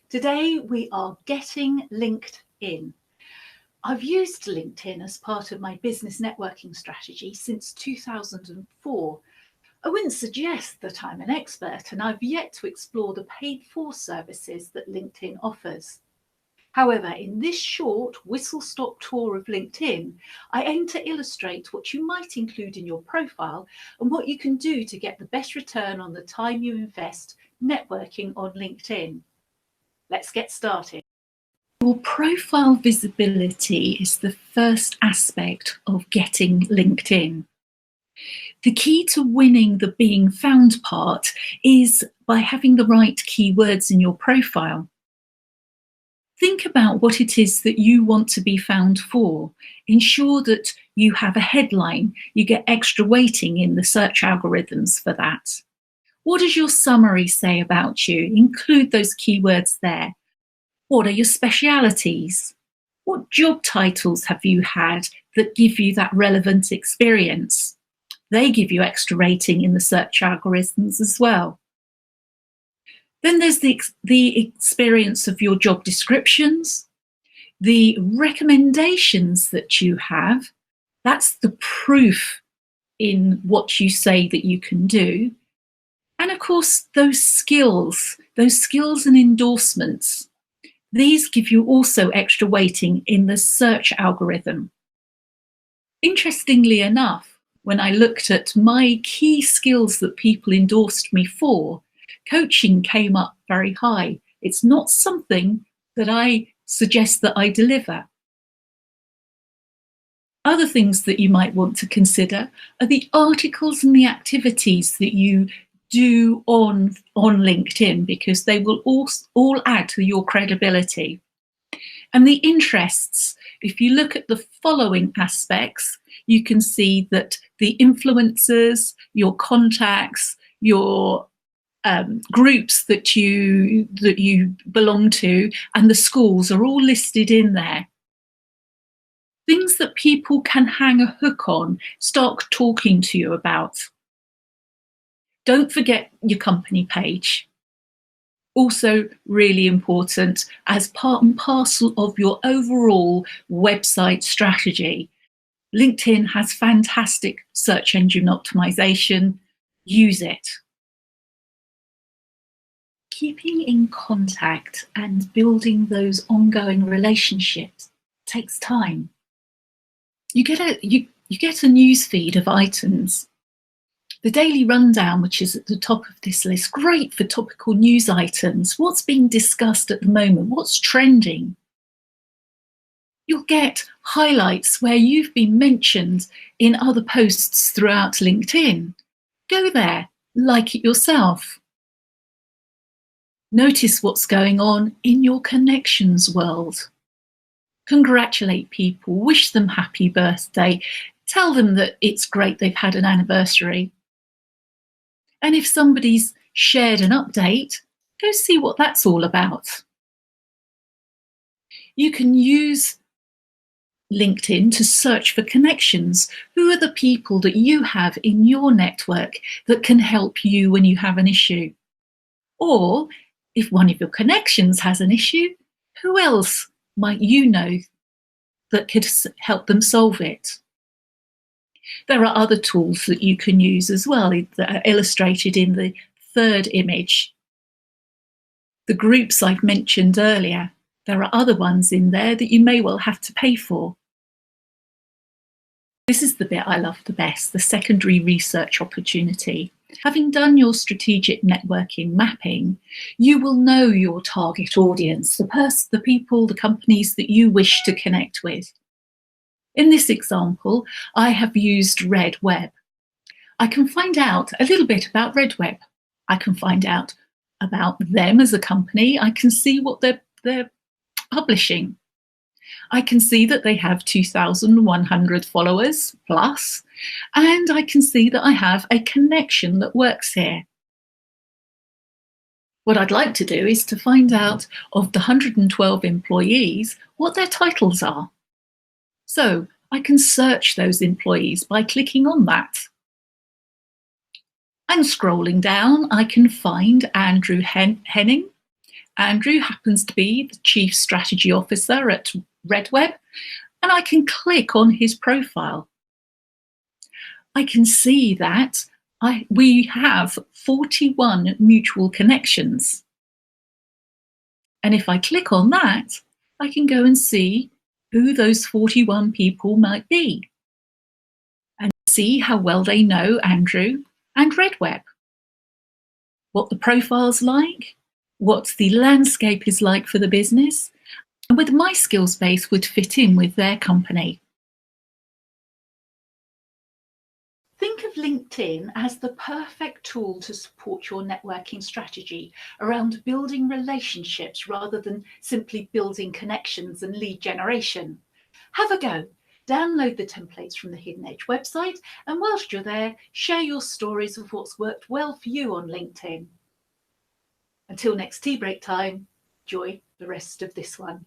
Today we are getting linked in. I've used LinkedIn as part of my business networking strategy since 2004. I wouldn't suggest that I'm an expert, and I've yet to explore the paid-for services that LinkedIn offers. However, in this short whistle-stop tour of LinkedIn, I aim to illustrate what you might include in your profile and what you can do to get the best return on the time you invest networking on LinkedIn. Let's get started. Your profile visibility is the first aspect of getting LinkedIn. The key to winning the being found part is by having the right keywords in your profile. Think about what it is that you want to be found for. Ensure that you have a headline. You get extra weighting in the search algorithms for that. What does your summary say about you? Include those keywords there. What are your specialities? What job titles have you had that give you that relevant experience? They give you extra rating in the search algorithms as well. Then there's the experience of your job descriptions, the recommendations that you have. That's the proof in what you say that you can do. And of course, those skills and endorsements. These give you also extra weighting in the search algorithm. Interestingly enough, when I looked at my key skills that people endorsed me for, coaching came up very high. It's not something that I suggest that I deliver. Other things that you might want to consider are the articles and the activities that you do on LinkedIn, because they will all add to your credibility. And the interests, if you look at the following aspects, you can see that the influencers, your contacts, your groups that you belong to, and the schools are all listed in there. Things that people can hang a hook on, start talking to you about. Don't forget your company page. Also really important as part and parcel of your overall website strategy. LinkedIn has fantastic search engine optimization. Use it. Keeping in contact and building those ongoing relationships takes time. You get a news feed of items. The daily rundown, which is at the top of this list, great for topical news items. What's being discussed at the moment? What's trending? You'll get highlights where you've been mentioned in other posts throughout LinkedIn. Go there, like it yourself. Notice what's going on in your connections world. Congratulate people, wish them happy birthday, tell them that it's great they've had an anniversary. And if somebody's shared an update, go see what that's all about. You can use LinkedIn to search for connections. Who are the people that you have in your network that can help you when you have an issue? Or if one of your connections has an issue, who else might you know that could help them solve it? There are other tools that you can use as well that are illustrated in the third image. The groups I've mentioned earlier, there are other ones in there that you may well have to pay for. This is the bit I love the best, the secondary research opportunity. Having done your strategic networking mapping, you will know your target audience, the people, the companies that you wish to connect with. In this example, I have used Red Web. I can find out a little bit about Red Web. I can find out about them as a company. I can see what they're publishing. I can see that they have 2,100 followers plus, and I can see that I have a connection that works here. What I'd like to do is to find out of the 112 employees what their titles are. So I can search those employees by clicking on that. And scrolling down, I can find Andrew Henning Andrew happens to be the Chief Strategy Officer at Redweb, and I can click on his profile. I can see that we have 41 mutual connections. And if I click on that, I can go and see who those 41 people might be and see how well they know Andrew and Redweb, what the profile's like, what the landscape is like for the business, and whether my skills base would fit in with their company. Think of LinkedIn as the perfect tool to support your networking strategy around building relationships rather than simply building connections and lead generation. Have a go. Download the templates from the Hidden Edge website, and whilst you're there, share your stories of what's worked well for you on LinkedIn. Until next tea break time, enjoy the rest of this one.